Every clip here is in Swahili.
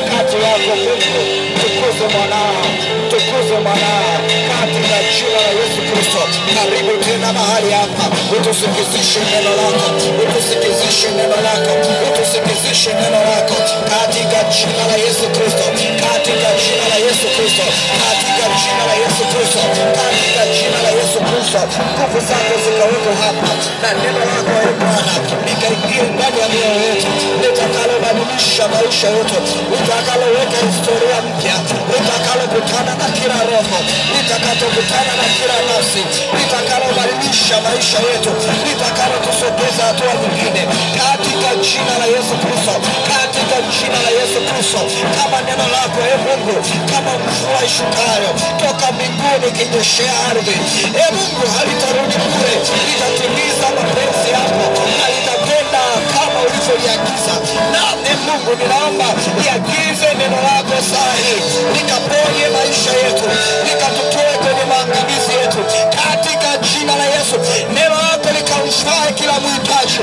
wakati wako Mungu. Tukuze mwanao, tukuze mwanao katika jina la Yesu Kristo. Karibu tena mahali hapa, utusikizishe neno lako, utusikizishe neno lako, utusikizishe neno lako katika jina la Yesu Kristo, katika jina la Yesu Kristo, katika jina la Yesu Kristo, katika jina la Yesu Kristo. Nguvu zako zikaweko hapa na neno lako e Bwana likaingie ndani ya mioyo yetu, litakalobadilisha maisha yetu, litakaloweka historia mpya, litakalokutana na kila roho, litakatokutana na kila nafsi, litakalobadilisha maisha yetu, litakalotusogeza hatua nyingine katika jina la Yesu Kristo, katika jina la Yesu Kristo. Kama neno lako e Mungu, kama mvua ishukayo toka mbinguni ikinyeshea ardhi, e Mungu, halitarudi bure, litatimiza mapenzi yako na litatenda kama ulivyoliagiza. Na e Mungu, ninaomba liagize neno lako saa hii, likaponye maisha yetu, likatutoe kwenye maangamizi yetu katika jina la Yesu. Neno lako likamfae kila mhitaji,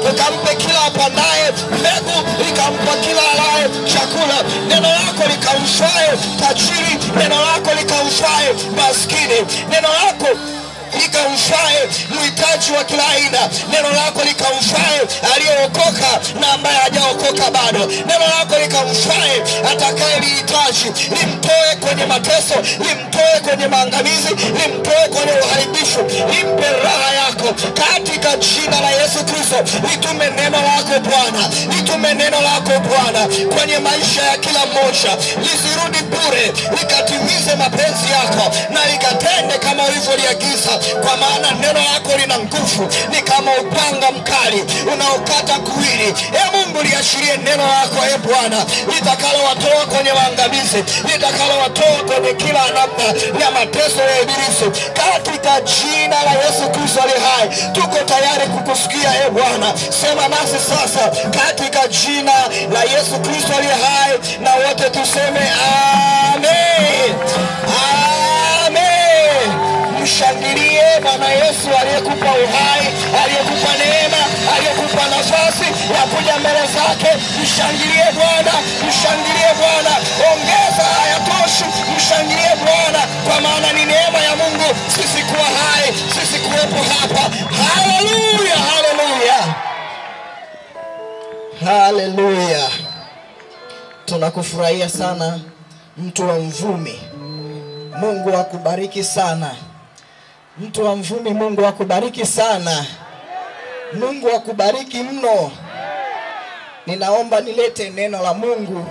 likampe kila apandaye mbegu, likampa kila alaye chakula. Neno lako likamfae tajiri, neno lako likamfae maskini, neno lako likamfae mhitaji wa kila aina, neno lako likamfae aliyeokoka na ambaye hajaokoka bado, neno lako likamfae atakaye lihitaji, limtoe kwenye mateso, limtoe kwenye maangamizi, limtoe kwenye uharibifu, limpe raha yako katika jina la Yesu Kristo. Litume neno lako Bwana, litume neno lako Bwana kwenye maisha ya kila mmoja, lisirudi bure, likatimize mapenzi yako na likatende kama ulivyoliagiza, kwa maana neno lako lina nguvu, ni kama upanga mkali unaokata kuwili. E Mungu, liashirie neno lako e Bwana, litakalowatoa kwenye maangamizi, litakalowatoa kwenye kila namna ya mateso ya ibilisi katika jina la Yesu Kristo aliye hai. Tuko tayari kukusikia e Bwana, sema nasi sasa katika jina la Yesu Kristo aliye hai, na wote tuseme amen. Amen. Mshangilie Bwana Yesu aliyekupa uhai, aliyekupa neema, aliyekupa nafasi ya kuja mbele zake. Mshangilie Bwana, mshangilie Bwana, ongeza hayatoshi. Mshangilie Bwana, kwa maana ni neema ya Mungu sisi kuwa hai, sisi kuwepo hapa. Haleluya, haleluya, haleluya. Tunakufurahia sana mtu wa Mvumi. Mungu akubariki sana. Mtu wa Mvumi, Mungu akubariki sana. Mungu akubariki mno. Ninaomba nilete neno la Mungu.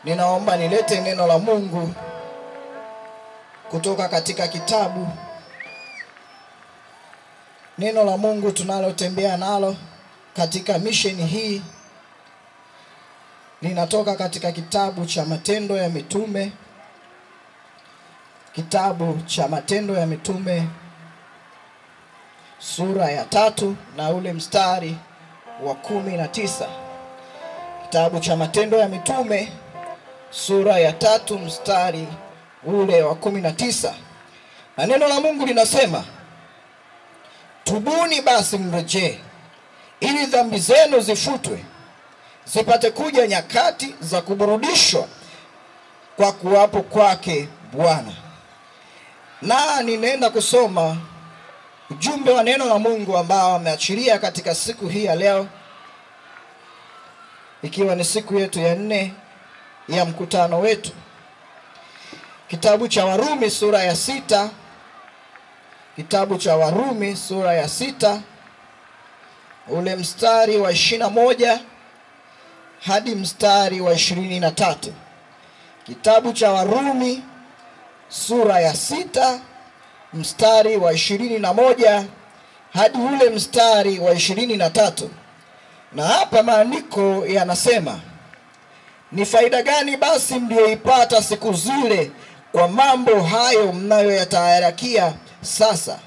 Ninaomba nilete neno la Mungu kutoka katika kitabu. Neno la Mungu tunalotembea nalo katika mission hii linatoka katika kitabu cha Matendo ya Mitume. Kitabu cha Matendo ya Mitume sura ya 3 na ule mstari wa 19. Kitabu cha Matendo ya Mitume sura ya 3 mstari ule wa 19. Na neno la Mungu linasema, tubuni basi mrejee, ili dhambi zenu zifutwe, zipate kuja nyakati za kuburudishwa kwa kuwapo kwake Bwana. Na ninaenda kusoma ujumbe wa neno la Mungu ambao ameachilia katika siku hii ya leo, ikiwa ni siku yetu ya 4 ya mkutano wetu. Kitabu cha Warumi sura ya 6. Kitabu cha Warumi sura ya 6 ule mstari wa 21 hadi mstari wa 23. Kitabu cha Warumi sura ya 6 mstari wa 21 hadi ule mstari wa 23. Na hapa maandiko yanasema, ni faida gani basi mlioipata siku zile kwa mambo hayo mnayoyataharakia sasa?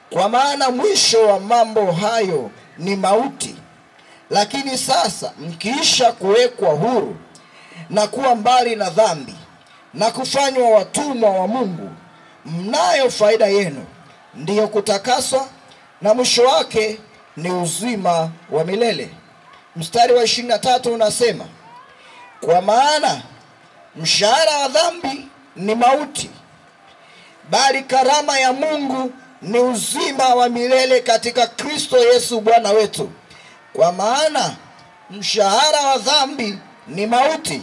Kwa maana mwisho wa mambo hayo ni mauti. Lakini sasa mkiisha kuwekwa huru na kuwa mbali na dhambi na kufanywa watumwa wa Mungu, mnayo faida yenu, ndiyo kutakaswa, na mwisho wake ni uzima wa milele. Mstari wa 23 unasema, Kwa maana mshahara wa dhambi ni mauti, bali karama ya Mungu ni uzima wa milele katika Kristo Yesu Bwana wetu. Kwa maana mshahara wa dhambi ni mauti,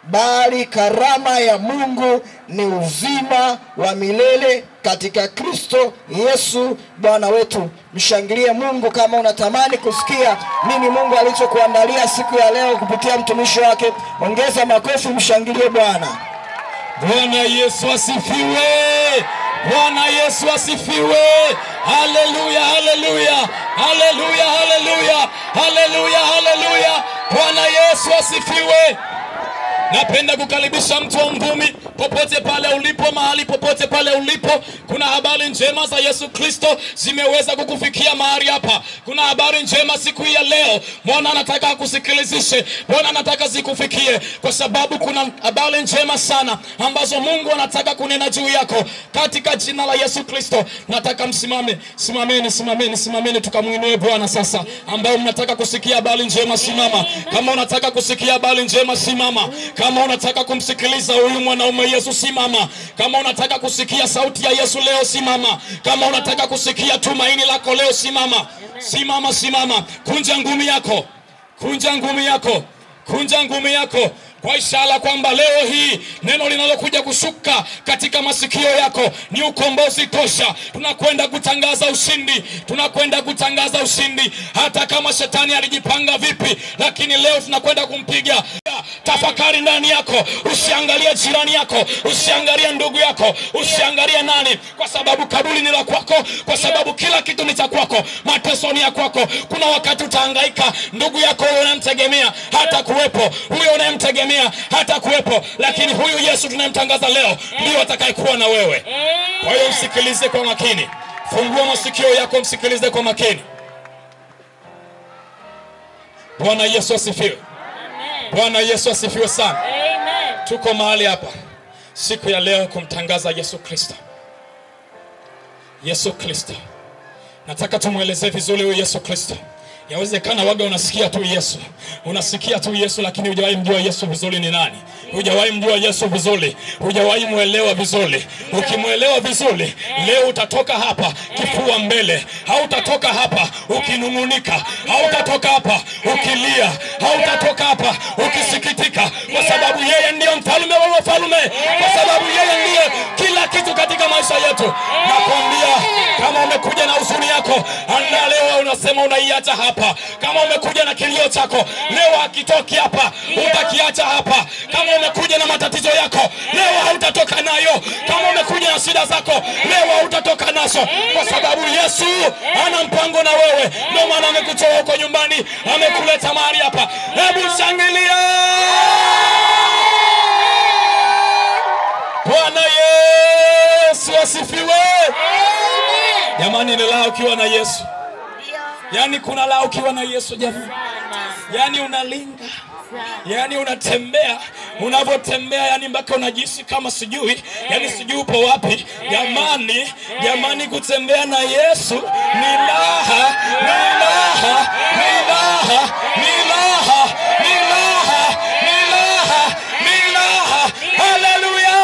bali karama ya Mungu ni uzima wa milele katika Kristo Yesu Bwana wetu. Mshangilie Mungu kama unatamani kusikia nini Mungu alichokuandalia siku ya leo kupitia mtumishi wake. Ongeza makofi, mshangilie Bwana. Bwana Yesu asifiwe. Bwana Yesu asifiwe. Haleluya, haleluya, haleluya, haleluya, haleluya, haleluya. Bwana Yesu asifiwe. Napenda kukaribisha mtu wa Mvumi popote pale ulipo, mahali popote pale ulipo. Kuna habari njema za Yesu Kristo zimeweza kukufikia mahali hapa. Kuna habari njema siku ya leo. Bwana anataka akusikilizishe. Bwana anataka zikufikie kwa sababu kuna habari njema sana ambazo Mungu anataka kunena juu yako katika jina la Yesu Kristo. Nataka msimame, simameni tukamuinue Bwana sasa. Ambao mnataka kusikia habari njema, simama. Kama unataka kusikia habari njema, simama. Kama unataka kumsikiliza huyu mwanaume Yesu, simama. Kama unataka kusikia sauti ya Yesu leo, simama. Kama unataka kusikia tumaini lako leo, simama. Simama. Kunja ngumi yako. Kunja ngumi yako. Kwa ishara kwamba leo hii neno linalokuja kushuka katika masikio yako ni ukombozi tosha. Tunakwenda kutangaza ushindi. Hata kama shetani alijipanga vipi, lakini leo tunakwenda kumpiga. Tafakari ndani yako, usiangalie jirani yako, usiangalie ndugu yako, usiangalie nani, kwa sababu kaburi ni la kwako, kwa sababu kila kitu ni cha kwako, mateso ni ya kwako. Kuna wakati utahangaika, ndugu yako unayemtegemea hata kuwepo, huyo unayemtegemea hata kuwepo, lakini huyu Yesu tunayemtangaza leo ndiye atakayekuwa na wewe. Kwa hiyo usikilize kwa makini. Fungua masikio yako, msikilize kwa makini. Bwana Yesu asifiwe. Bwana Yesu asifiwe sana. Amen. Tuko mahali hapa siku ya leo kumtangaza Yesu Kristo. Yesu Kristo. Nataka tumuelezee vizuri huyu Yesu Kristo. Yawezekana waga unasikia tu Yesu. Unasikia tu Yesu lakini hujawahi mjua Yesu vizuri ni nani. Hujawahi mjua Yesu vizuri. Hujawahi muelewa vizuri. Ukimuelewa vizuri, leo utatoka hapa kifua mbele. Hautatoka hapa ukinungunika. Hautatoka hapa ukilia. Hautatoka hapa ukisikitika, kwa sababu yeye ndiye mfalme wa wafalme. Kwa sababu yeye ndiye kila kitu katika maisha yetu. Nakwambia, kama umekuja na huzuni yako, anda leo unasema unaiacha hapa. Kama umekuja na kilio chako, leo hakitoki hapa, utakiacha hapa. Kama umekuja na matatizo yako, leo hautatoka nayo. Kama umekuja na shida zako, leo hautatoka nazo, kwa sababu Yesu ana mpango na wewe. Ndio maana amekutoa huko nyumbani, amekuleta mahali hapa. Hebu shangilia. Bwana Yesu asifiwe. Jamani, ni la ukiwa na Yesu. Yani kuna la ukiwa na Yesu jamani. Yani unalinga. Yani unatembea, unavotembea yani mpaka unajisi kama sijui, yani sijui upo wapi. Jamani kutembea na Yesu ni raha, Haleluya.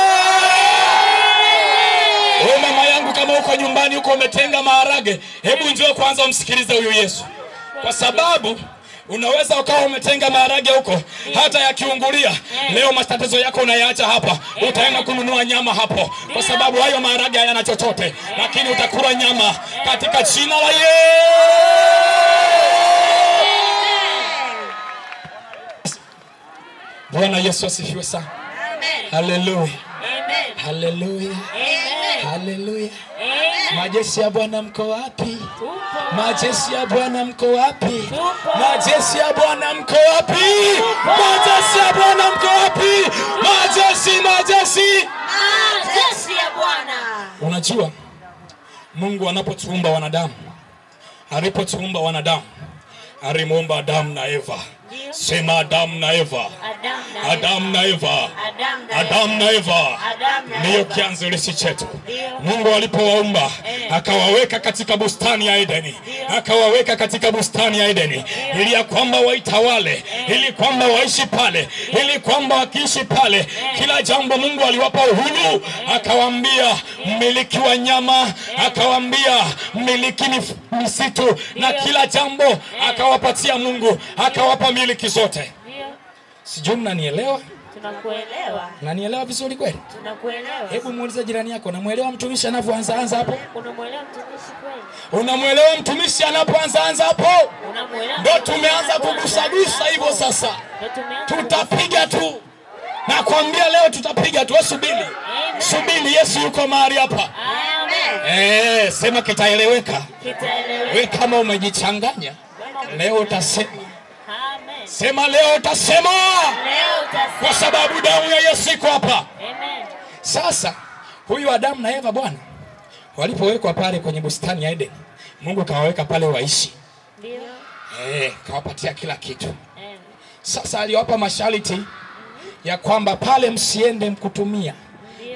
Wewe mama yangu, kama uko nyumbani uko umetenga maharage, hebu njoo kwanza umsikilize huyu Yesu. Kwa sababu unaweza ukawa umetenga maharage huko, hata yakiungulia, leo matatizo yako unayaacha hapa, utaenda kununua nyama hapo, kwa sababu hayo maharage hayana chochote, lakini utakula nyama katika jina la Yesu. Bwana Yesu asifiwe sana. Haleluya. Haleluya. Haleluya. Majeshi ya Bwana mko wapi? Majeshi ya Bwana mko wapi? Majeshi ya Bwana mko wapi? Majeshi ya Bwana mko wapi? Majeshi ya Bwana. Unajua, Mungu anapotuumba wanadamu, alipotuumba wanadamu, alimuumba Adamu na Eva. Sema Adamu na Eva. Adamu na Eva. Adamu na Eva. Ndiyo kianzilishi chetu. Mungu alipowaumba akawaweka katika bustani ya Edeni, akawaweka katika bustani ya Edeni ili ya kwamba waitawale, ili kwamba waishi pale, ili kwamba wakiishi pale kila jambo Mungu aliwapa uhuru. Akawaambia mmiliki wa nyama, akawaambia mmiliki misitu, na kila jambo akawapatia Mungu, akawapa miliki zote. Sijui mnanielewa? Tunakuelewa. Unanielewa vizuri kweli? Tunakuelewa. Hebu muulize jirani yako, unamuelewa mtumishi anapoanza hapo? Unamuelewa mtumishi kweli? Unamuelewa mtumishi anapoanza hapo? Unamuelewa? Ndio tumeanza kugusagusa hivyo sasa. Tutapiga tu. Nakwambia leo tutapiga tu, subiri. Subiri, Yesu yuko mahali hapa. Amen. Sema kitaeleweka. Kitaeleweka. Wewe kama umejichanganya, leo utasema. Amen. Sema leo utasema. Leo utasema. Kwa sababu damu ya Yesu iko hapa. Amen. Sasa huyu Adamu na Eva bwana, walipowekwa pale kwenye bustani ya Edeni, Mungu kawaweka pale waishi. Ndio. Kawapatia kila kitu. Sasa aliwapa masharti ya kwamba pale msiende mkutumia.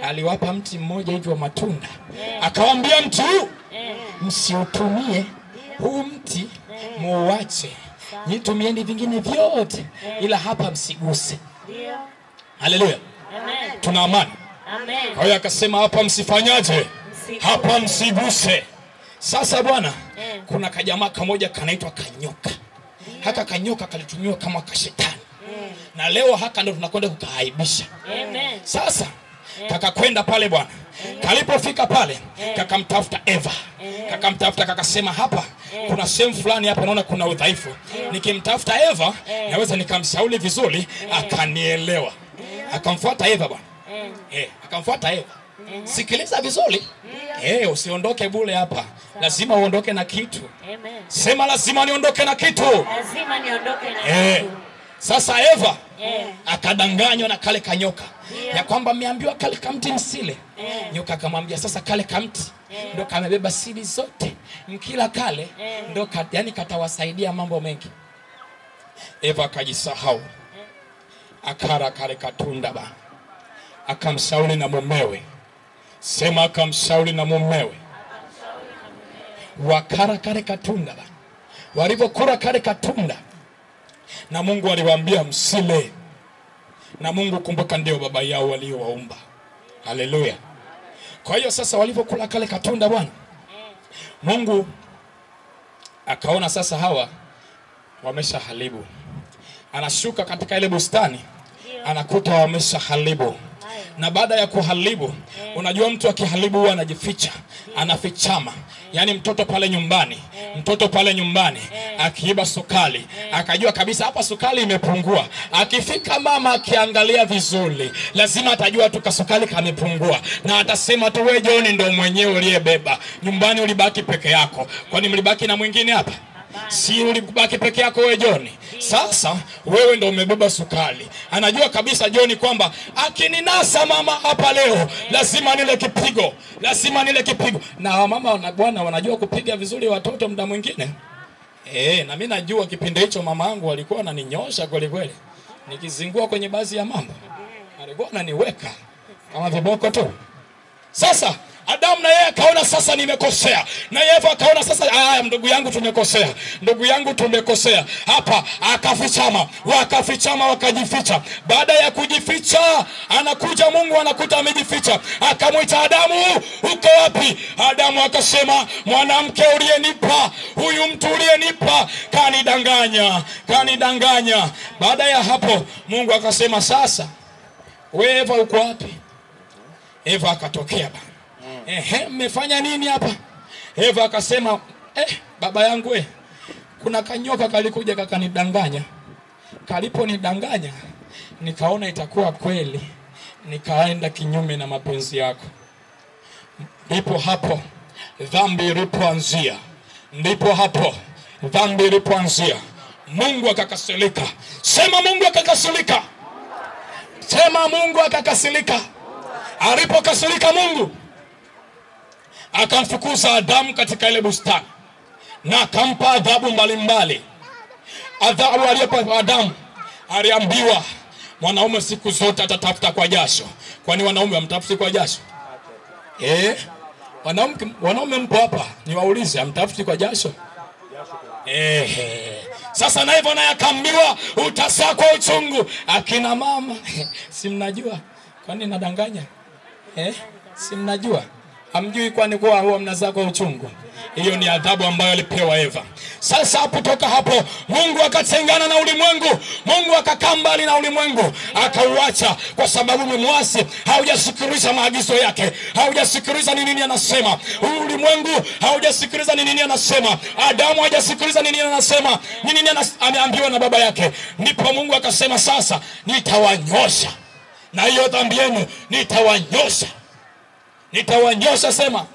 Aliwapa mti mmoja hivi wa matunda. Akawaambia mti huu msiutumie, huu mti muache. Nitumieni vingine vyote ila hapa msiguse. Ndio. Haleluya. Amen. Tuna amani. Amen. Kwa hiyo akasema hapa msifanyaje? Hapa msiguse. Sasa bwana, kuna kajamaa kamoja kanaitwa kanyoka. Haka kanyoka kalitumiwa kama kashetani. Na leo haka ndo tunakwenda kukahaibisha. Amen. Sasa kakakwenda pale bwana. Kalipofika pale kakamtafuta Eva. Kakamtafuta kakasema hapa kuna sehemu fulani hapa naona kuna udhaifu. Nikimtafuta Eva naweza nikamshauri vizuri akanielewa. Akamfuata Eva bwana. Akamfuata Eva. Sikiliza vizuri. Usiondoke bure hapa. Lazima uondoke na kitu. Amen. Sema lazima niondoke na kitu. Lazima niondoke na kitu. Sasa Eva akadanganywa na kale kanyoka ya kwamba ameambiwa kale kamti msile. Nyoka akamwambia sasa kale kamti ndo kamebeba siri zote. Mkila kale ndo yani katawasaidia mambo mengi. Eva akajisahau. Akara kale katunda bana. Akamshauri na mumewe. Sema akamshauri na mumewe. Wakara kale katunda bana. Walipokula kale katunda na Mungu aliwaambia msile. Na Mungu kumbuka ndio baba yao waliowaumba. Haleluya. Kwa hiyo sasa walipokula kale katunda bwana, Mungu akaona sasa hawa wameshaharibu. Anashuka katika ile bustani, anakuta wameshaharibu. Na baada ya kuharibu, unajua mtu akiharibu huwa anajificha, anafichama. Yani mtoto pale nyumbani akiiba sukari, akajua kabisa hapa sukari imepungua. Akifika mama akiangalia vizuri, lazima atajua tu kasukari kamepungua. Na atasema tu wewe John ndio mwenyewe uliyebeba. Nyumbani ulibaki peke yako. Kwani mlibaki na mwingine hapa? Si ulibaki peke yako wewe John. Sasa wewe ndio umebeba sukari. Anajua kabisa John kwamba akininasa mama hapa leo lazima nile kipigo. Na mama na bwana wanajua kupiga vizuri watoto muda mwingine. Na mimi najua kipindi hicho mama yangu alikuwa ananinyosha kweli kweli. Nikizingua kwenye baadhi ya mambo alikuwa ananiweka kama viboko tu. Sasa Adamu na yeye akaona sasa nimekosea. Na Eva akaona sasa ndugu yangu tumekosea. Hapa wakafichama wakajificha. Baada ya kujificha, anakuja Mungu anakuta amejificha. Akamwita Adamu, uko wapi? Adamu akasema, mwanamke uliyenipa, huyu mtu uliyenipa kanidanganya. Baada ya hapo Mungu akasema sasa, wewe Eva uko wapi? Eva akatokea bana. Mmefanya nini hapa? Eva akasema, baba yangu kuna kanyoka kalikuja kakanidanganya. Kaliponidanganya, nikaona itakuwa kweli. Nikaenda kinyume na mapenzi yako. Ndipo hapo dhambi ilipoanzia. Mungu akakasirika. Sema Mungu akakasirika. Alipokasirika Mungu akamfukuza Adamu katika ile bustani na akampa adhabu mbalimbali. Adhabu aliyopewa Adamu, aliambiwa mwanaume siku zote atatafuta kwa jasho. Kwani wanaume hamtafuti kwa jasho? Wanaume mpo hapa, niwaulize, hamtafuti kwa jasho? Sasa na hivyo naye akaambiwa utazaa kwa uchungu. Akina mama si mnajua kwani nadanganya? Si mnajua? Hamjui kwani kwa huwa mnazaa kwa uchungu? Hiyo ni adhabu ambayo alipewa Eva. Sasa kutoka hapo Mungu akatengana na ulimwengu. Mungu akakaa mbali na ulimwengu, akauacha kwa sababu umemwasi. Haujasikiliza maagizo yake, haujasikiliza ni nini anasema. Ulimwengu haujasikiliza ni nini anasema. Adamu hajasikiliza ni nini anasema, ni nini ameambiwa na baba yake. Ndipo Mungu akasema sasa nitawanyosha, na hiyo dhambi yenu nitawanyosha. Nitawanyosha, sema.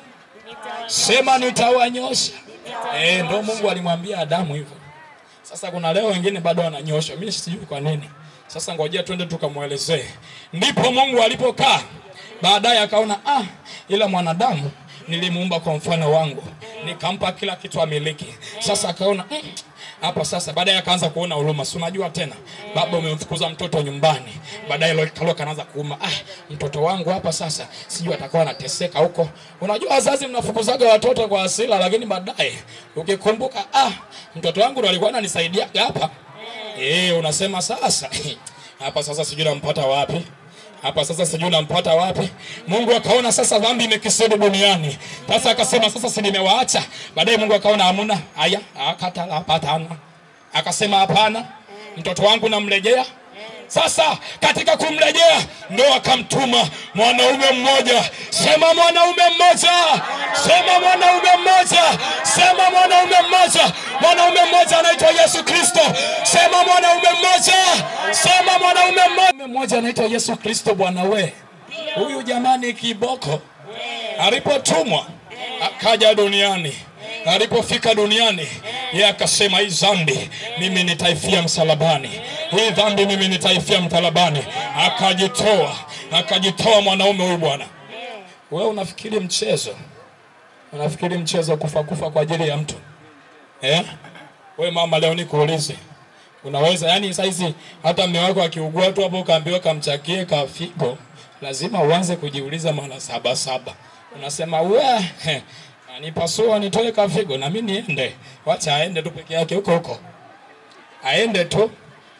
Sema nitawanyosha. Ndio Mungu alimwambia Adamu hivyo. Sasa kuna leo wengine bado wananyosha. Mimi sijui kwa nini. Sasa ngojea twende tukamuelezee. Ndipo Mungu alipokaa baadaye akaona ila mwanadamu nilimuumba kwa mfano wangu, nikampa kila kitu amiliki. Sasa akaona hapa sasa, baadaye akaanza kuona huruma. Si unajua tena baba umemfukuza mtoto nyumbani, baadaye leo kaanza kuuma, mtoto wangu hapa sasa sijui atakuwa anateseka huko. Unajua wazazi mnafukuzaga watoto kwa hasira, lakini baadaye ukikumbuka mtoto wangu ndo alikuwa ananisaidia hapa. Unasema sasa hapa sasa sijui nampata wapi? Hapa sasa sijui nampata wapi? Mungu akaona sasa dhambi imekisidi duniani. Sasa akasema sasa si nimewaacha. Baadaye Mungu akaona hamuna. Haya, akatapatana. Akasema hapana, mtoto wangu namrejea. Sasa katika kumrejea ndio akamtuma mwanaume mmoja. Sema mwanaume mmoja. Sema mwanaume mmoja. Sema mwanaume mmoja. Mwanaume mmoja anaitwa Yesu Kristo. Sema mwanaume mmoja. Sema mwanaume mmoja anaitwa Yesu Kristo. Bwana we, huyu jamani kiboko alipotumwa akaja duniani. Alipofika duniani yeye akasema hii dhambi mimi nitaifia msalabani. Hii dhambi mimi nitaifia msalabani. Akajitoa mwanaume huyu bwana. Wewe unafikiri mchezo? Unafikiri mchezo kufa kwa ajili ya mtu? Wewe mama leo nikuulize. Unaweza yani saizi hata mume wako akiugua tu hapo kaambiwa kamchakie kafigo, lazima uanze kujiuliza mara 7. Unasema nipasua nitoe kafigo na mimi niende. Wacha aende tu peke yake huko. Aende tu.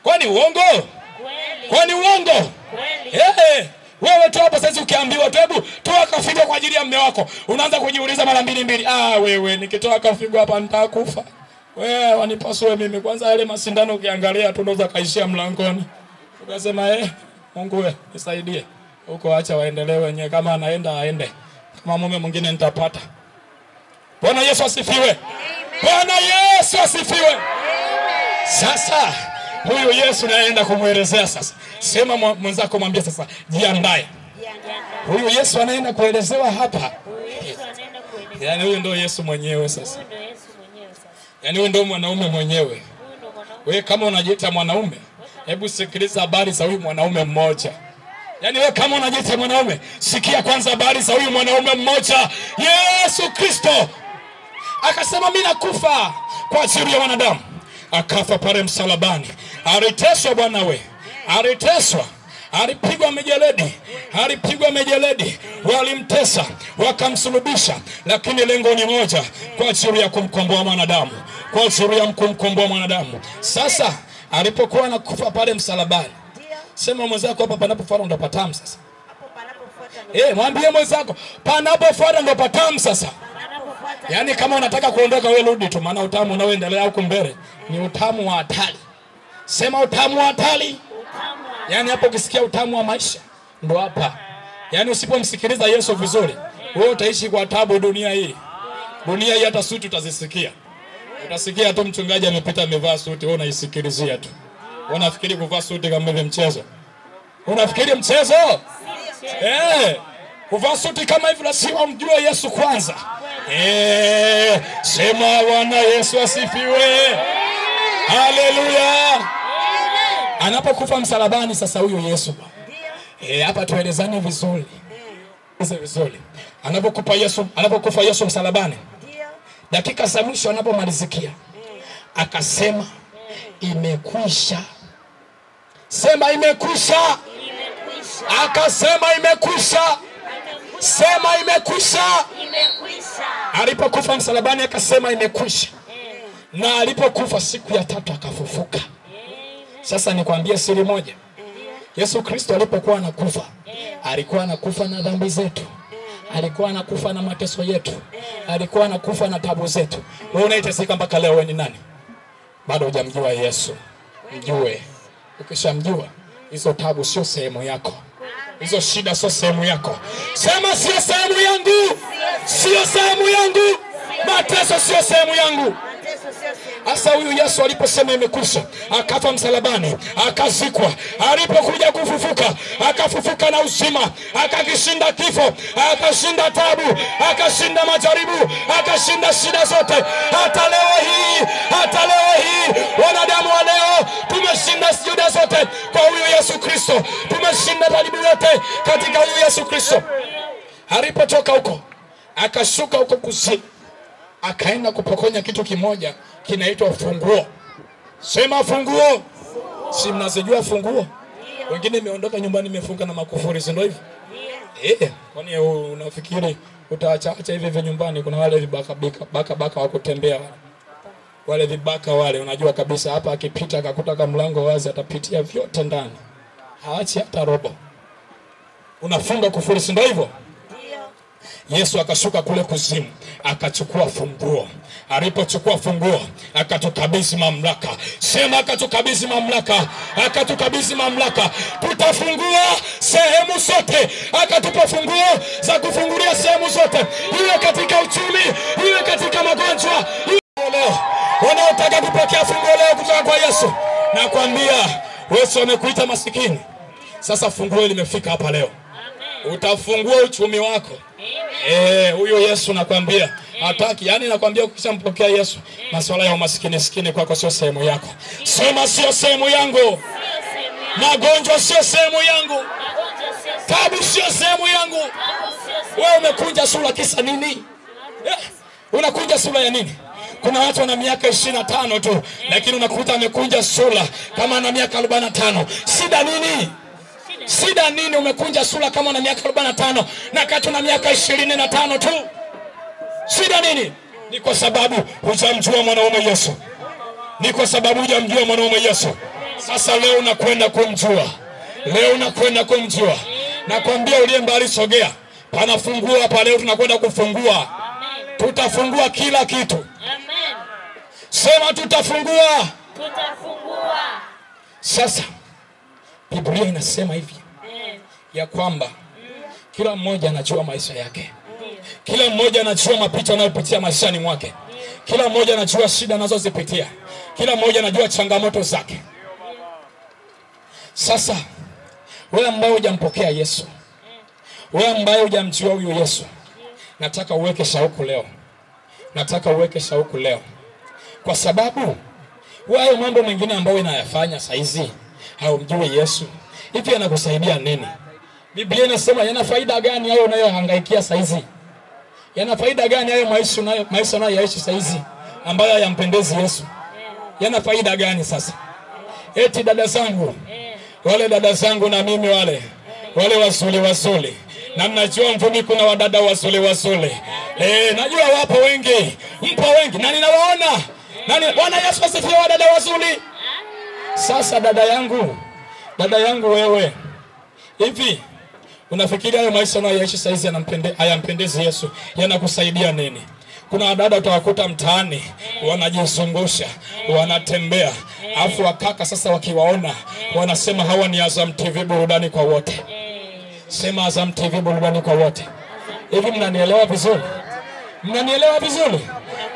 Kwani uongo? Kweli. Kwani uongo? Kweli. Wewe tu hapa sasa ukiambiwa tu hebu toa kafigo kwa ajili ya mume wako, unaanza kujiuliza mara 2. Wewe nikitoa kafigo hapa nitakufa. Wewe wanipasue mimi kwanza, yale masindano ukiangalia tu unaweza kaishia mlangoni. Ukasema Mungu wewe nisaidie. Huko acha waendelee wenyewe, kama anaenda aende. Kama mume mwingine nitapata. Bwana Yesu asifiwe. Bwana Yesu asifiwe. Sasa huyu Yesu naenda kumuelezea sasa. Sema mwenzako, mwambie sasa jiandae. Huyu Yesu anaenda kuelezewa hapa. Yaani huyu ndio Yesu mwenyewe sasa. Yaani huyu ndio mwanaume mwenyewe. Wewe kama unajiita mwanaume, hebu sikiliza habari za huyu mwanaume mmoja. Yaani wewe kama unajiita mwanaume, sikia kwanza habari za huyu mwanaume mmoja, Yesu Kristo. Akasema mimi nakufa kwa ajili ya wanadamu. Akafa pale msalabani. Aliteswa bwana we. Aliteswa. Alipigwa mijeledi. Walimtesa, wakamsulubisha, lakini lengo ni moja, kwa ajili ya kumkomboa mwanadamu. Kwa ajili ya kumkomboa mwanadamu. Sasa alipokuwa anakufa pale msalabani. Sema mwenzako hapa panapofuata ndo patamu sasa. Mwambie mwenzako panapofuata ndo patamu sasa. Yaani kama unataka kuondoka wewe rudi tu, maana utamu unaoendelea huko mbele ni utamu wa hatari. Sema utamu wa hatari. Yaani hapo ukisikia utamu wa maisha ndo hapa. Yaani usipomsikiliza Yesu vizuri, wewe utaishi kwa taabu dunia hii. Dunia hii hata suti utazisikia. Utasikia tu mchungaji amepita amevaa suti, wewe unaisikilizia tu. Unafikiri kuvaa suti kama vile mchezo? Unafikiri mchezo? Kuvaa suti kama hivi lazima umjue Yesu kwanza. Sema Bwana Yesu asifiwe. Haleluya. Anapokufa msalabani sasa huyo Yesu. Hapa tuelezane vizuri. Vizuri. Anapokufa Yesu msalabani. Dakika za mwisho anapomalizikia, akasema imekwisha. Sema imekwisha. Akasema imekwisha. Sema imekwisha. Alipokufa msalabani akasema imekwisha. na alipokufa siku ya tatu akafufuka. Sasa nikwambie siri moja. Yesu Kristo alipokuwa anakufa, alikuwa anakufa na dhambi zetu. Alikuwa anakufa na mateso yetu. Alikuwa anakufa na tabu zetu. Wewe unaiteseka mpaka leo, wewe ni nani? Bado hujamjua Yesu. Mjue. Ukishamjua, hizo tabu sio sehemu yako. Hizo shida sio sehemu yako. Sema sio sehemu yangu. Sio sehemu yangu. Mateso sio sehemu yangu. Asa huyu Yesu aliposema imekwisha, akafa msalabani, akazikwa, alipokuja kufufuka, akafufuka na uzima, akakishinda kifo, akashinda tabu, akashinda majaribu, akashinda shida zote. Hata leo hii wanadamu wa leo tumeshinda shida zote kwa huyu Yesu Kristo. Tumeshinda majaribu yote katika huyu Yesu Kristo. Alipotoka huko, akashuka huko kuzimu, akaenda kupokonya kitu kimoja kinaitwa funguo. Sema funguo. Si mnazijua funguo? Wengine imeondoka nyumbani imefunga na makufuri, si ndio hivyo? Kwani unafikiri utaacha hivi nyumbani? Kuna wale vibaka wa kutembea wale vibaka wale, unajua kabisa hapa akipita akakuta kama mlango wazi atapitia vyote ndani. Haachi hata robo. Unafunga kufuri, si ndio hivyo? Yesu akashuka kule kuzimu, akachukua funguo. Alipochukua funguo, akatukabidhi mamlaka. Sema akatukabidhi mamlaka. Akatukabidhi mamlaka. Tutafungua sehemu zote. Akatupa funguo za kufungulia sehemu zote. Iwe katika uchumi, iwe katika magonjwa. Leo wanaotaka kupokea funguo leo kutoka kwa Yesu, nakwambia Yesu amekuita masikini. Sasa funguo limefika hapa leo. Utafungua uchumi wako. Huyo Yesu nakwambia hataki. Yani nakwambia ukishampokea Yesu, masuala ya umaskini kwako sio sehemu yako. Sema sio sehemu yangu. Magonjwa sio sehemu yangu. Tabu sio sehemu yangu. Wewe umekunja sura kisa nini? Unakunja sura ya nini? Kuna watu wana miaka 25 tu, lakini unakuta amekunja sura kama ana miaka 45. Shida nini? Shida nini umekunja sura kama una miaka 45 na kati una miaka 25 tu? Shida nini? Ni kwa sababu hujamjua mwanaume Yesu. Ni kwa sababu hujamjua mwanaume Yesu. Sasa leo unakwenda kumjua. Leo unakwenda kumjua. Nakwambia uliye mbali sogea. Panafungua hapa leo, tunakwenda kufungua. Tutafungua kila kitu. Amen. Sema tutafungua. Tutafungua. Sasa Biblia inasema hivi ya kwamba kila mmoja anajua maisha yake. Kila mmoja anajua mapito anayopitia maishani mwake. Kila mmoja anajua shida anazozipitia. Kila mmoja anajua changamoto zake. Sasa wewe ambaye hujampokea Yesu, wewe ambaye hujamjua huyo Yesu, nataka uweke shauku leo. Nataka uweke shauku leo. Kwa sababu wewe mambo mengine ambayo unayafanya saizi haumjui Yesu, hivi anakusaidia nini? Biblia inasema yana faida gani hayo unayohangaikia saizi? Yana faida gani hayo maisha unayoishi saizi ambayo hayampendezi Yesu? Yana faida gani sasa? Eti dada zangu, wale dada zangu na mimi wale wazuri. Na mnajua mvumi kuna wadada wazuri. Najua wapo wengi, mpo wengi na ninawaona. Bwana Yesu asifiwe, wadada wazuri. Sasa dada yangu wewe, hivi unafikiria hayo maisha unayoishi saizi hayampendezi Yesu? Yanakusaidia nini? Kuna wadada utawakuta mtaani wanajizungusha, wanatembea, afu wakaka sasa wakiwaona wanasema hawa ni Azam TV burudani kwa wote. Sema Azam TV burudani kwa wote. Hivi mnanielewa vizuri? Mnanielewa vizuri?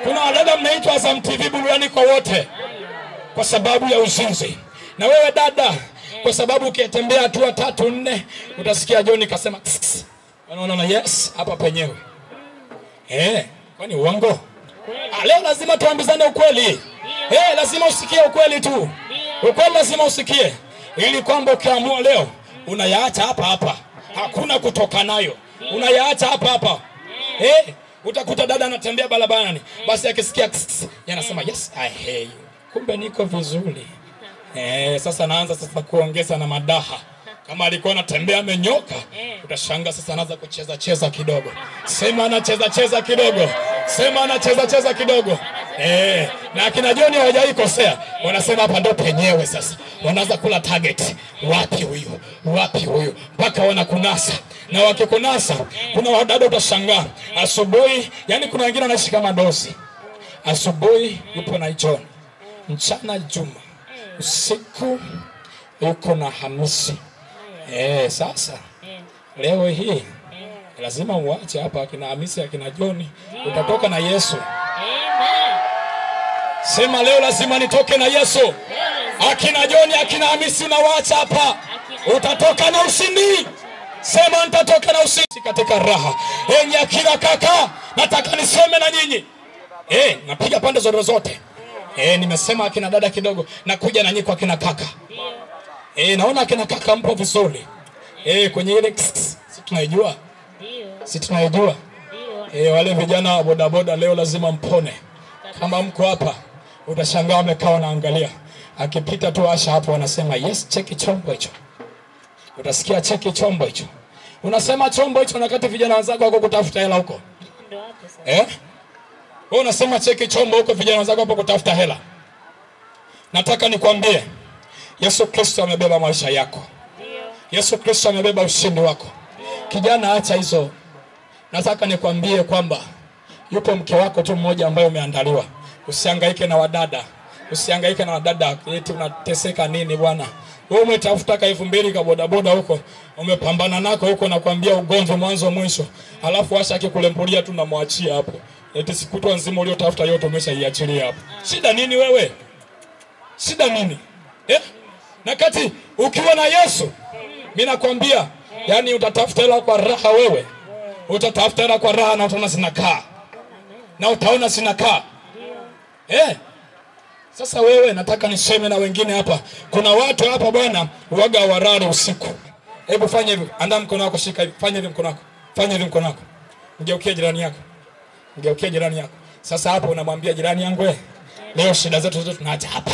Kuna wadada mnaitwa Azam TV burudani kwa wote kwa sababu ya uzinzi. Na wewe dada, kwa sababu ukitembea tu 3 4 utasikia John kasema unaona yes hapa penyewe. Kwani uongo? Leo lazima tuambizane ukweli. Lazima usikie ukweli tu. Ukweli lazima usikie. Ili kwamba ukiamua leo unayaacha hapa. Hakuna kutoka nayo. Unayaacha hapa. Utakuta dada anatembea barabarani, basi akisikia yanasema yes I hear you. Kumbe niko vizuri. Sasa naanza kuongeza na madaha. Kama alikuwa anatembea amenyoka, utashanga sasa anaanza kucheza kidogo. Sema anacheza kidogo. Sema anacheza kidogo. Na akina John hawajai kosea. Wanasema hapa ndo penyewe sasa. Wanaanza kula target. Wapi huyu? Wapi huyu? Mpaka wanakunasa. Na wakikunasa, kuna wadada utashangaa. Asubuhi, yani kuna wengine wanaishi kama dosi. Asubuhi yupo na John. Mchana Juma. Usiku yuko na Hamisi. Sasa leo hii lazima uache hapa akina Hamisi akina John, utatoka na Yesu. Sema leo lazima nitoke na Yesu. Akina John akina Hamisi unawaacha hapa, utatoka na ushindi. Sema nitatoka na ushindi katika raha. Enyi akina kaka, nataka niseme na nyinyi. Napiga pande zote. Nimesema akina dada kidogo, nakuja na nyinyi kwa akina kaka. Naona akina kaka mpo vizuri. Kwenye ile si tunaijua. Si tunaijua. Wale vijana wa bodaboda leo lazima mpone. Kama mko hapa, utashangaa wamekaa wanaangalia. Akipita tu Asha hapo wanasema yes, cheki chombo hicho. Utasikia cheki chombo hicho. Unasema chombo hicho na kati vijana wenzako wako kutafuta hela huko. Wewe unasema cheki chombo huko, vijana wenzako hapo kutafuta hela. Nataka nikwambie, Yesu Kristo amebeba maisha yako. Yesu Kristo amebeba ushindi wako. Kijana acha hizo. Nataka nikwambie kwamba yupo mke wako tu mmoja ambaye umeandaliwa. Usihangaike na wadada. Usihangaike na wadada. Eti unateseka nini bwana? Wewe umetafuta ka 2000 ka bodaboda huko. Umepambana nako huko na kuambia ugonjwa mwanzo mwisho. Alafu Asha akikulembulia tu namwachia hapo. Eti sikutwa nzima uliotafuta yote umeshaiachilia hapo. Shida nini wewe? Shida nini? Na kati ukiwa na Yesu, mimi nakwambia, yani utatafuta hela kwa raha wewe. Utatafuta hela kwa raha na utaona zinakaa. Na utaona zinakaa. Sasa wewe nataka niseme na wengine hapa. Kuna watu hapa bwana waga warare usiku. Hebu fanya hivi, andaa mkono wako, shika hivi, fanya hivi mkono wako. Fanya hivi mkono wako. Mgeukie jirani yako. Mgeukie jirani yako. Sasa hapo unamwambia jirani yangu, leo shida zetu zote tunaacha hapa.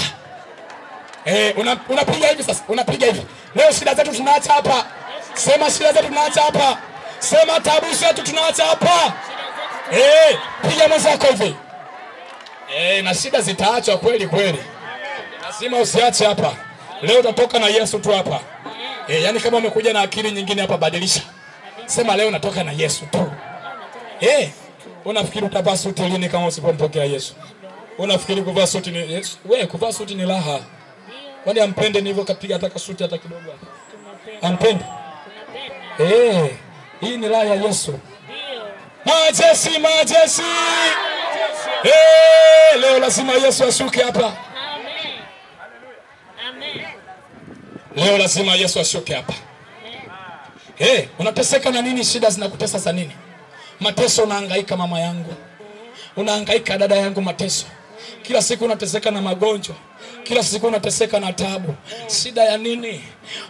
Unapiga hivi sasa, unapiga hivi. Leo shida zetu tunaacha hapa. Sema shida zetu tunaacha hapa. Sema tabu zetu tunaacha hapa. Piga mwenzako hivi. Na shida zitaachwa kweli kweli. Lazima usiache hapa. Leo utatoka na Yesu tu hapa. Yani kama umekuja na akili nyingine hapa, badilisha. Sema leo natoka na Yesu tu. Unafikiri utavaa suti lini kama usipompokea Yesu? Unafikiri kuvaa suti ni Yesu? Wewe kuvaa suti ni raha. Kwani ampende ni hivyo kapiga hata suti hata kidogo hapa? Ampende? Hii ni raha ya Yesu. Majesi, majesi. Leo lazima Yesu ashuke hapa. Amen. Leo lazima Yesu ashuke hapa. Unateseka na nini? Shida zinakutesa za nini? Mateso unahangaika mama yangu. Unahangaika dada yangu, mateso. Kila siku unateseka na magonjwa. Kila siku unateseka na taabu. Shida ya nini?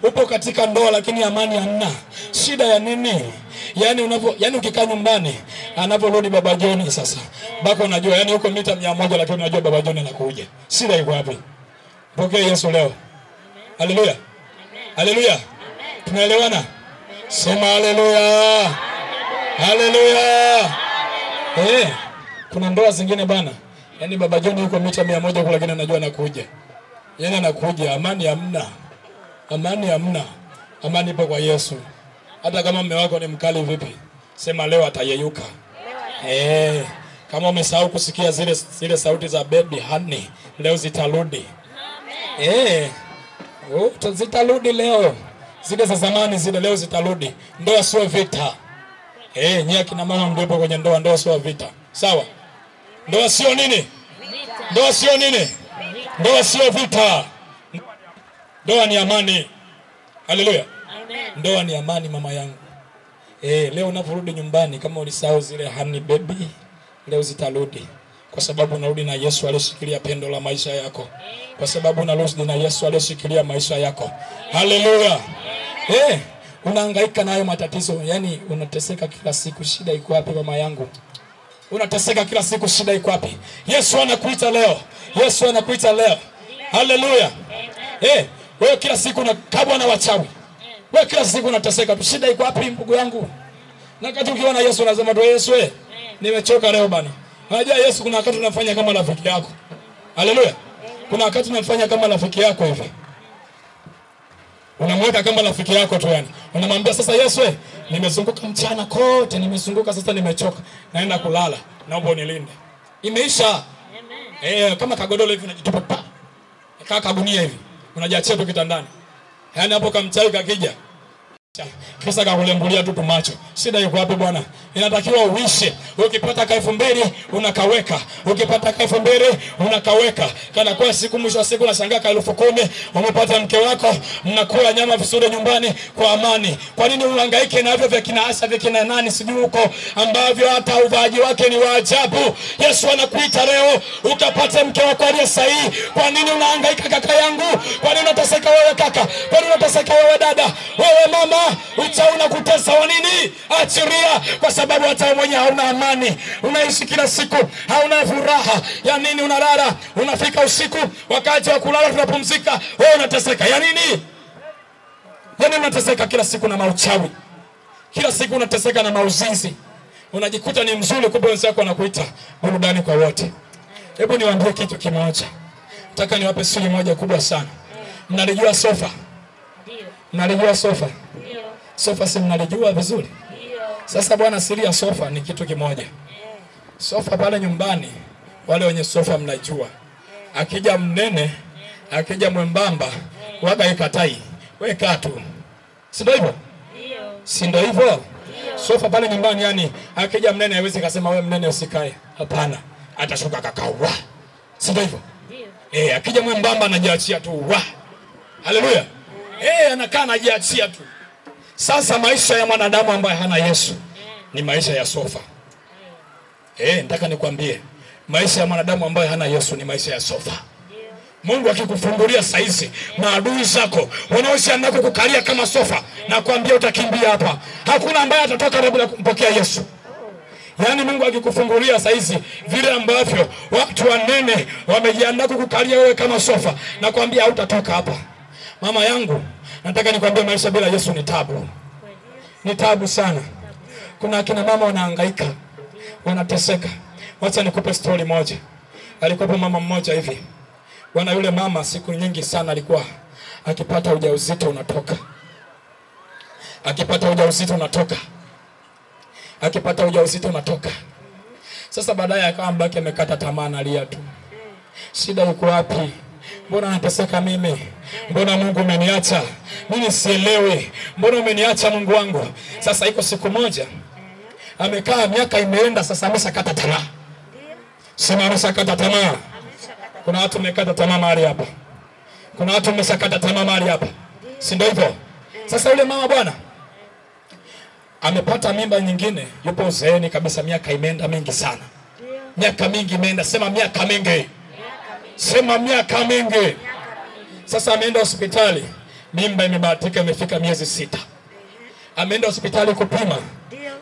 Upo katika ndoa lakini amani hamna. Shida ya nini? Yani ukikaa nyumbani, anaporudi baba John sasa. Bako unajua yani uko mita 100 lakini unajua baba John anakuja. Shida iko wapi? Pokea Yesu leo. Haleluya. Haleluya. Tunaelewana? Sema haleluya. Haleluya. Kuna ndoa zingine bana. Yani baba John yuko mita 100 huko lakini anajua anakuja. Yani anakuja, amani hamna. Amani hamna. Amani ipo kwa Yesu. Hata kama mume wako ni mkali vipi, sema leo atayeyuka. Kama umesahau kusikia zile sauti za baby honey, leo zitarudi. Zitarudi leo. Zile za zamani zile leo zitarudi. Ndoa sio vita. Nyie kina mama mdopo kwenye ndoa sio vita. Sawa? Ndoa sio nini? Ndoa sio nini? Ndoa sio vita. Ndoa ni amani. Haleluya. Ndoa ni amani mama yangu. Leo unaporudi nyumbani kama ulisahau zile honey baby, leo zitarudi. Kwa sababu unarudi na Yesu aliyeshikilia pendo la maisha yako. Kwa sababu unarudi na Yesu aliyeshikilia maisha yako. Haleluya. Unahangaika na hayo matatizo, yani unateseka kila siku, shida iko wapi mama yangu? Unateseka kila siku, shida iko wapi? Yesu anakuita leo. Yesu anakuita leo. Haleluya. Wewe kila siku unakabwa na wachawi. Wewe kila siku unateseka tu, shida iko wapi ndugu yangu? Na kati ukiona Yesu unasema tu Yesu nimechoka leo bana. Unajua Yesu kuna wakati unafanya kama rafiki yako. Haleluya. Kuna wakati unafanya kama rafiki yako hivi. Unamweka kama rafiki yako tu yani. Unamwambia sasa Yesu nimezunguka mchana kote, nimezunguka sasa nimechoka. Naenda kulala. Naomba unilinde. Imeisha. Amen. Kama kagodoro hivi unajitupa pa. Kaka kagunia hivi. Unajiachia tu kitandani. Yaani hapo kamchai kakija. Kisa kakulembulia tu macho. Shida yuko wapi bwana? Inatakiwa uishe. Ukipata ka2000 unakaweka. Ukipata ka2000 unakaweka. Kana kwa siku mwisho wa siku unashangaa ka10,000 umepata mke wako, mnakula nyama vizuri nyumbani kwa amani. Kwa nini uhangaike na hivyo vya kina Asha vya kina nani sijui huko ambavyo hata uvaaji wake ni wa ajabu? Yesu anakuita leo ukapate mke wako aliye sahihi. Kwa nini unahangaika kaka yangu? Kwa nini unateseka wewe kaka? Kwa nini unateseka wewe dada? Wewe mama uchauna kutesa wa nini? Achiria, kwa sababu hata mwenyewe hauna amani. Unaishi kila siku hauna furaha. Ya nini unalala? Unafika usiku wakati wa kulala tunapumzika, wewe unateseka. Ya nini? Ya nini unateseka kila siku na mauchawi? Kila siku unateseka na mauzinzi. Unajikuta ni mzuri kumbe wenzako wanakuita burudani kwa wote. Hebu niwaambie kitu kimoja. Nataka niwape siri moja kubwa sana. Mnalijua sofa? Ndio. Mnalijua sofa? Ndio. Sofa si mnalijua vizuri? Ndio. Sasa bwana, siri ya sofa ni kitu kimoja. Sofa pale nyumbani, wale wenye sofa mnajua. Akija mnene, akija mwembamba, waga ikatai. Weka tu. Si ndio hivyo? Ndio. Si ndio hivyo? Sofa pale nyumbani yani, akija mnene hawezi kusema wewe mnene usikae. Hapana. Atashuka kakawa. Si ndio hivyo? Ndio. Akija mwembamba anajiachia tu. Haleluya. Anakaa anajiachia tu. Sasa maisha ya mwanadamu ambaye hana Yesu ni maisha ya sofa. Nataka nikwambie, maisha ya mwanadamu ambaye hana Yesu ni maisha ya sofa. Mungu akikufungulia saizi, maadui zako wanaoshindana kukukalia kama sofa, na kuambia utakimbia hapa. Hakuna ambaye atatoka bila kumpokea Yesu. Yaani Mungu akikufungulia saizi, vile ambavyo watu wanene wamejiandaa kukukalia wewe kama sofa, na kuambia hautatoka hapa. Mama yangu, nataka nikwambie maisha bila Yesu ni tabu. Ni tabu sana. Kuna akina mama wanahangaika, wanateseka. Wacha nikupe story moja. Alikuwa mama mmoja hivi. Bwana yule mama siku nyingi sana alikuwa akipata ujauzito unatoka. Akipata ujauzito unatoka. Akipata ujauzito unatoka. Sasa baadaye akawa mbaki amekata tamaa analia tu. Shida iko wapi? Mbona nateseka mimi? Mbona Mungu umeniacha? Mimi sielewi. Mbona umeniacha Mungu wangu? Sasa iko siku moja amekaa, miaka imeenda, sasa ameshakata tamaa. Sema ameshakata tamaa. Kuna watu wamekata tamaa mahali hapa. Kuna watu wameshakata tamaa mahali hapa. Si ndio hivyo? Sasa yule mama bwana amepata mimba nyingine, yupo uzeeni kabisa, miaka imeenda mingi sana. Miaka mingi imeenda, sema miaka mingi. Sema miaka mingi. Sasa ameenda hospitali, mimba imebahatika imefika miezi 6. Ameenda hospitali kupima.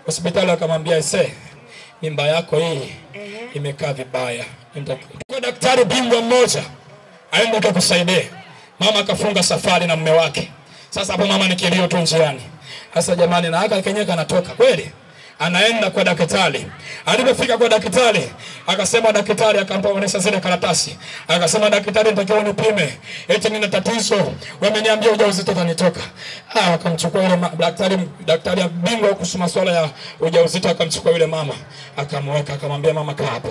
Hospitali akamwambia mimba yako hii imekaa vibaya. Kwa daktari bingwa mmoja aende akakusaidie. Mama akafunga safari na mume wake. Sasa hapo mama ni kilio tu njiani. Sasa jamani, na haka kenyeka anatoka kweli. Anaenda kwa daktari. Alipofika kwa daktari, akasema daktari akampaonesha zile karatasi. Akasema daktari, nitakiwa nipime. Eti nina tatizo. Wameniambia ujauzito utanitoka. Akamchukua yule daktari bingwa kuhusu masuala ya ujauzito, akamchukua yule mama, akamweka, akamwambia mama kaa hapa.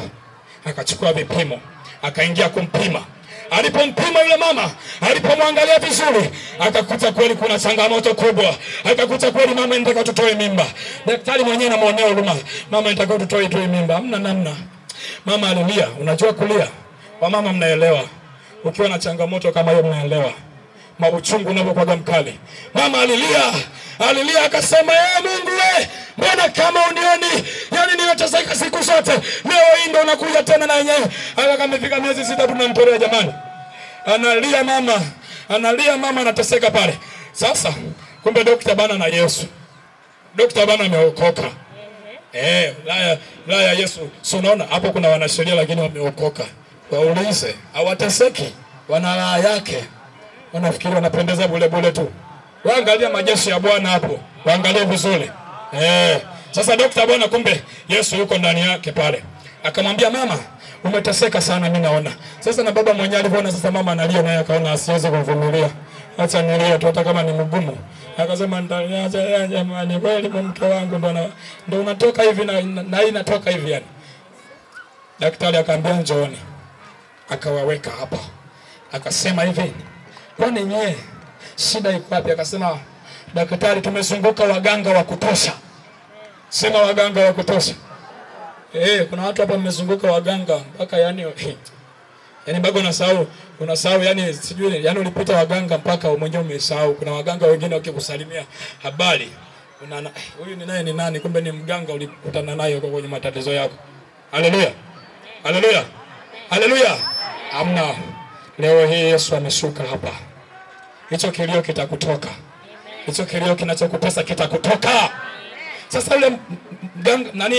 Akachukua vipimo, akaingia kumpima. Alipompima yule mama, alipomwangalia vizuri, akakuta kweli kuna changamoto kubwa. Akakuta kweli mama inataka tutoe mimba. Daktari mwenyewe anamuonea huruma. Mama inataka tutoe mimba. Hamna namna. Mama alilia. Unajua kulia? Wamama mnaelewa. Ukiwa na changamoto kama hiyo mnaelewa. Mauchungu unapokuwa mkali. Mama alilia. Alilia akasema, Mungu we, mbona kama unioni? Yaani nimeteseka siku zote. Leo hii ndo unakuja tena na yenyewe. Hata kama imefika miezi 6 tunamtolea jamani. Analia mama. Analia mama, anateseka pale. Sasa kumbe daktari bana na Yesu. Daktari bana ameokoka. La ya Yesu. So unaona hapo kuna wanasheria lakini wameokoka. Waulize, hawateseki. Wana raha yake. Wanafikiri wanapendeza bure tu. Waangalia majeshi ya Bwana hapo. Waangalie vizuri. Sasa daktari bwana kumbe Yesu yuko ndani yake pale. Akamwambia mama, umeteseka sana mimi naona. Sasa na baba mwenyewe alipoona sasa mama analia naye akaona asiweze kuvumilia. Acha nilie tu hata kama ni mgumu. Akasema ndaniacha jamani, kweli mke wangu ndo unatoka hivi na inatoka hivi yani. Daktari akamwambia njooni. Akawaweka hapa. Akasema hivi, kwani nyewe shida iko wapi? Akasema daktari, tumezunguka waganga wa kutosha. Sema waganga wa kutosha. Kuna watu hapa mmezunguka waganga mpaka yani mpaka unasahau yani sijui yani ulipita waganga mpaka mwenyewe umesahau. Kuna waganga wengine wakikusalimia habari huyu ni naye ni nani, kumbe ni mganga ulikutana naye huko kwenye matatizo yako. Haleluya. Haleluya. Haleluya. Amna. Leo hii Yesu ameshuka hapa. Hicho kilio kitakutoka. Hicho kilio kinachokutesa kitakutoka. Sasa yule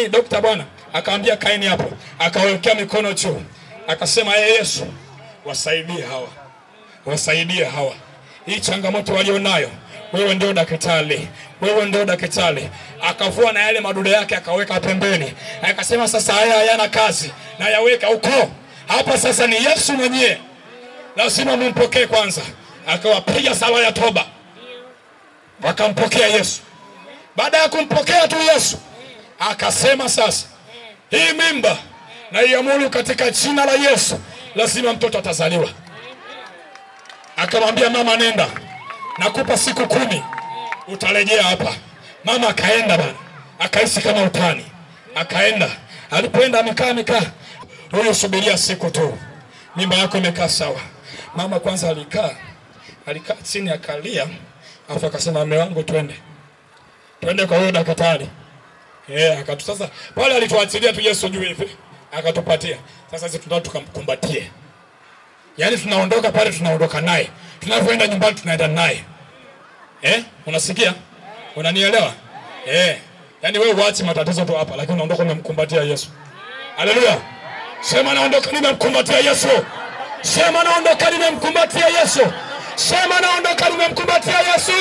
daktari bwana akaambia kaeni hapo, akawekea mikono juu. Akasema Yesu, wasaidie hawa. Wasaidie hawa. Hii changamoto walionayo, wewe ndio daktari. Wewe ndio daktari. Akavua na yale madude yake akaweka pembeni. Akasema sasa haya hayana kazi, na yaweka huko. Hapa sasa ni Yesu mwenyewe. Lazima mumpokee kwanza. Akawapiga sala ya toba. Wakampokea Yesu. Baada ya kumpokea tu Yesu, akasema sasa hii mimba na iamuru katika jina la Yesu, lazima mtoto atazaliwa. Akamwambia mama, nenda, nakupa siku 10 utarejea hapa. Mama akaenda bana, akaishi kama utani. Akaenda, alipoenda amekaa. Huyo subiria siku tu, mimba yako imekaa sawa. Mama kwanza alikaa chini akalia, afa akasema mume wangu twende kwa huyo daktari. Sasa pale alituachilia tu Yesu juu hivi, akatupatia. Sasa sisi tunataka tukamkumbatie. Yaani tunaondoka pale, tunaondoka naye. Tunapoenda nyumbani tunaenda naye. Unasikia? Unanielewa? Yaani wewe uache matatizo tu hapa, lakini unaondoka umemkumbatia Yesu. Haleluya. Sema naondoka nimemkumbatia Yesu. Sema naondoka nimemkumbatia Yesu. Sema naondoka nimemkumbatia Yesu.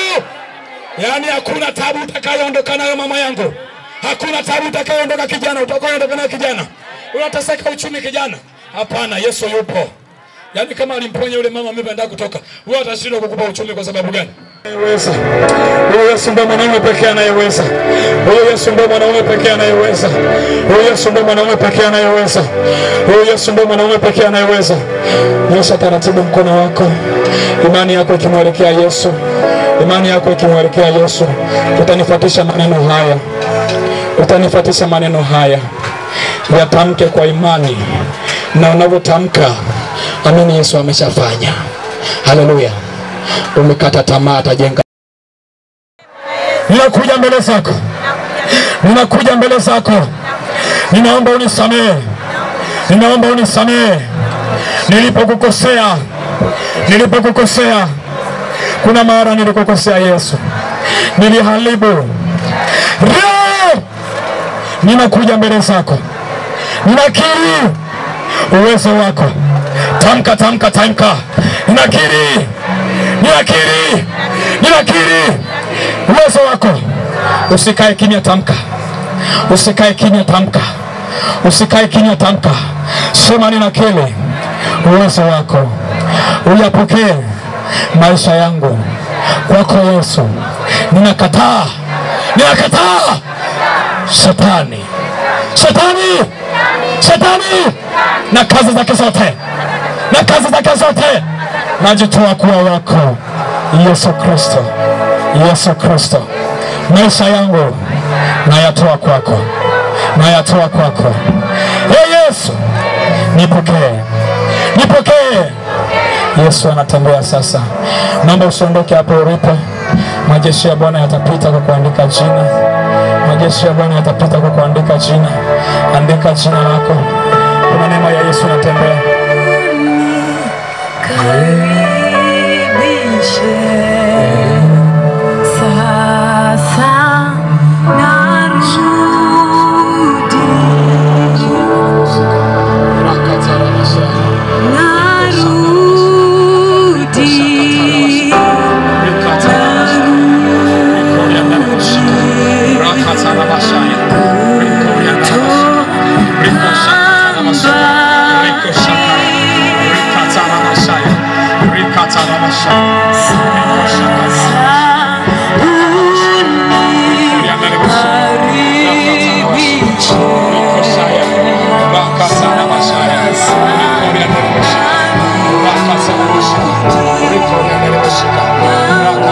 Yaani hakuna taabu utakayoondoka nayo mama yangu. Hakuna taabu utakayoondoka kijana, utakayoondoka nayo kijana. Unateseka uchumi kijana. Hapana, Yesu yupo. Yaani kama alimponya yule mama mimba ndio kutoka, wewe utashindwa kukupa uchumi kwa sababu gani? Anayeweza. Huyo Yesu ndiye mwanaume pekee anayeweza. Huyo Yesu ndiye mwanaume pekee anayeweza. Huyo Yesu ndiye mwanaume pekee anayeweza. Huyo Yesu ndiye mwanaume pekee anayeweza. Nyosha taratibu mkono wako. Imani yako ikimwelekea Yesu. Imani yako ikimwelekea Yesu. Utanifuatisha maneno haya. Utanifuatisha maneno haya. Yatamke kwa imani. Na unavyotamka, amini Yesu ameshafanya. Haleluya. Umekata tamaa, atajenga. Ninakuja mbele zako. Ninakuja mbele zako. Ninaomba unisamehe. Ninaomba unisamehe. Nilipokukosea. Kuna mara nilikukosea Yesu. Niliharibu. Ninakuja mbele zako. Ninakiri uwezo wako. Tamka. Ninakiri uwezo wako. Usikae kimya, tamka. Usikae kimya, tamka. Sema ninakiri uwezo wako. Uyapokee maisha yangu kwako Yesu. Ninakataa Shetani na kazi zake zote. Najitoa kuwa wako Yesu Kristo. Maisha yangu nayatoa kwako. Yesu, nipokee. Yesu anatembea sasa. Naomba usiondoke hapo ulipo. Majeshi ya Bwana yatapita kwa kuandika jina. Andika jina lako. Kuna neema ya Yesu inatembea. Karibishe